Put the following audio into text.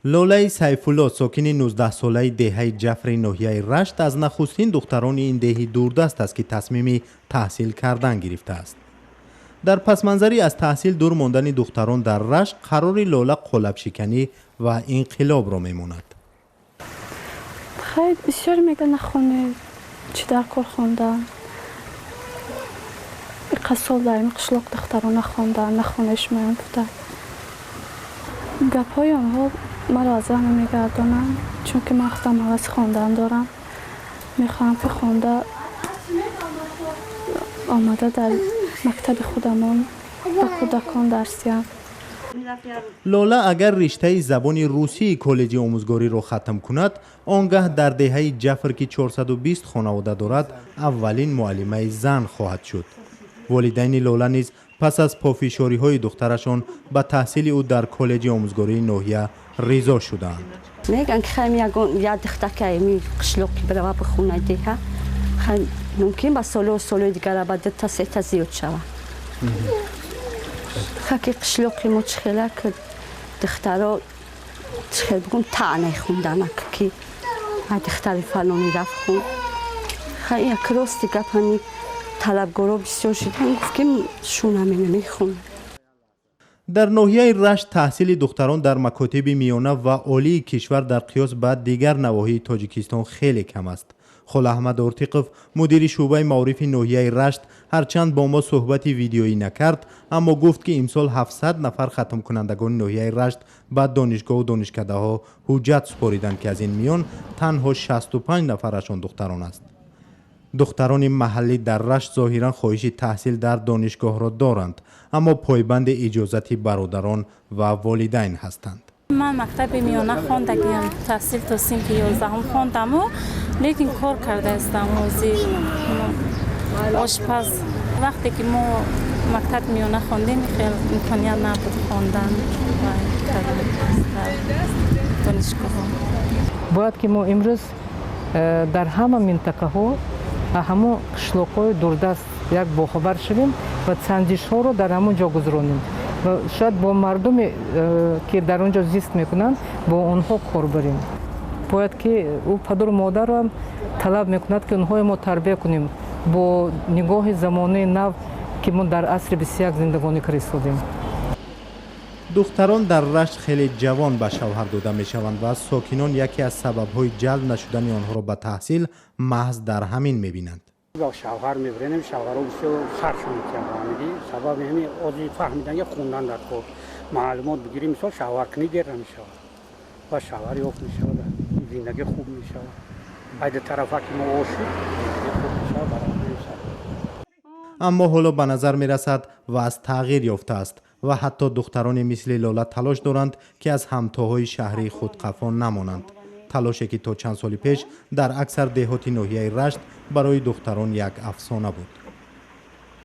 лолаи сайфулло сокини 19 солаи деҳаи ҷафри ноҳияи рашт аз нахустин духтарони ин деҳи дурдаст аст ки тасмими таҳсил кардан гирифтааст. дар пасманзари аз таҳсил дур мондани духтарон дар рашт қарори лола қолабшиканӣ ва инқилобро мемонад. خیلی بسیار میگه نخونه چی در کار خوندن این سال در این قشلاق دختران نخوندن نخونش میگفتن گپای آنها مرا از ذهن میگردانم چون که من خودم هوس خواندن دارم میخواهم که خونده آمده در مکتب خودمان با کودکان درسیم. лола агар риштаи забони русии коллеҷи омӯзгориро хатм кунад он гаҳ дар деҳаи ҷафр ки 420 хонавода дорад аввалин муаллимаи зан хоҳад шуд. волидайни лола низ пас аз пофишориҳои духтарашон ба таҳсили ӯ дар коллеҷи омӯзгории ноҳия ризо шудаанд. меган ки хам як духтака ми қишлоқи брава бихуна деҳа хам мумкин ба солои дигар ба дата сета зиёд шава хаки қишлоқи мо чихела ки духтаро чихел бигун таъна хунданак ки ҳа духтари фалони рафт хун ха як рости гап ҳами талабгоро бисёр шудан гуфт ки шуна мехун. дар ноҳияи рашт таҳсили духтарон дар макотиби миёна ва олии кишвар дар қиёс ба дигар навоҳии тоҷикистон хеле кам аст. хола аҳмад ортиқов мудири шуъбаи маорифи ноҳияи рашт ҳарчанд бо мо суҳбати видеоӣ накард аммо гуфт ки имсол 700 нафар хатмкунандагони ноҳияи рашт ба донишгоҳу донишкадаҳо ҳуҷҷат супориданд ки аз ин миён танҳо 65 нафарашон духтарон аст. духтарони маҳаллӣ дар рашт зоҳиран хоҳиши таҳсил дар донишгоҳро доранд аммо пойбанди иҷозати бародарон ва волидайн ҳастанд. من مکتب میانه خواندگیم تحصیل تا صنف 11 خواندم لیکن کار کرده هستم آشپز وقتی که ما مکتب میانه خواندیم خیلی امکانیت نبود خواندن و کردن دانشگاه. باید که ما امروز در همه منطقه ها همه قشلاق های دوردست یک باخبر شویم و سنجش ها رو در همون جا گذرانیم و شاید با مردمی که در اونجا زیست میکنند با اونها کار بریم. باید که او پدر و مادر رو هم طلب میکند که اونها ما تربیت کنیم با نگاه زمانه نو که ما در عصر 21 زندگانی کردیم. духтарон дар рашт хеле ҷавон ба шавҳар дода мешаванд ва сокинон яке аз сабабҳои ҷалб нашудани онҳоро ба таҳсил маҳз дар ҳамин мебинанд. با شوهر میبریم شوهر رو بسیار سرشون میکنیم سبب همین آزی فهمیدن که خوندن در خود معلومات بگیریم مثلا شوهر کنی دیر نمیشه و شوهر یافت میشه زندگی خوب میشه باید طرفا که ما آشید خوب میشه برای میشه. аммо ҳоло ба назар мерасад вазъ тағйир ёфта аст ва ҳатто духтароне мисли лола талош доранд ки аз ҳамтоҳои шаҳрии худ қафо намонанд. талоше ки то чанд соли пеш дар аксар деҳоти ноҳияи рашт барои духтарон як афсона буд.